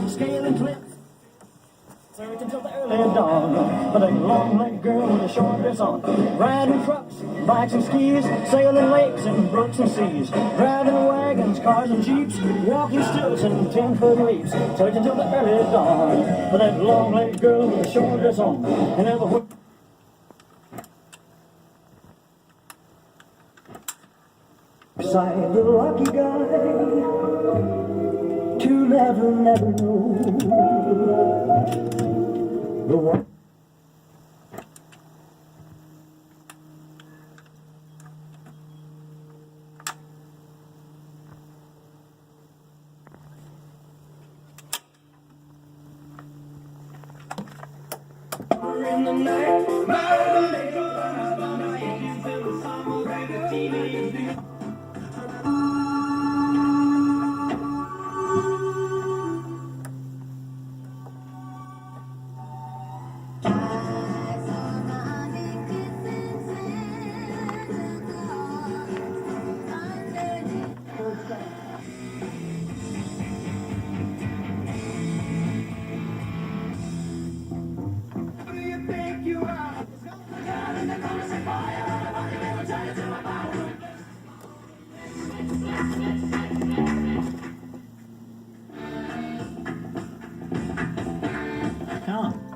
scaling cliffs. Search until the early dawn for that long-legged girl with a short dress on. Riding trucks, bikes and skis, sailing lakes and brooks and seas, driving wagons, cars and jeeps, walking stilts and 10-foot leaps. Search until the early dawn for that long-legged girl with a short dress on. And ever beside the lucky guy to never know the one. In the night,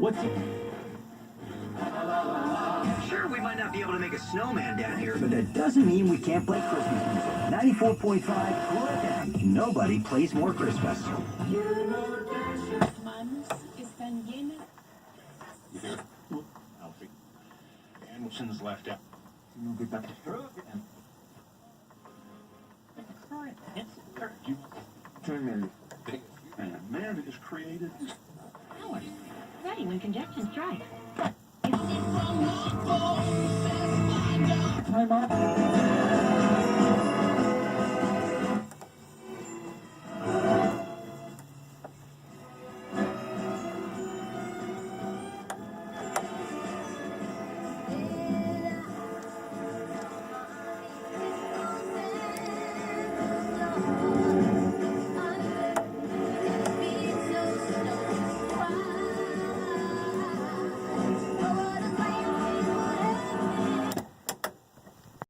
what's it? Sure, we might not be able to make a snowman down here, but that doesn't mean we can't play Christmas music. 94.5, nobody plays more Christmas. Hamilton's left out. We'll get back to her again. Current, it's current. You turn and man is created. Hours. Ready when congestion strikes. Time out.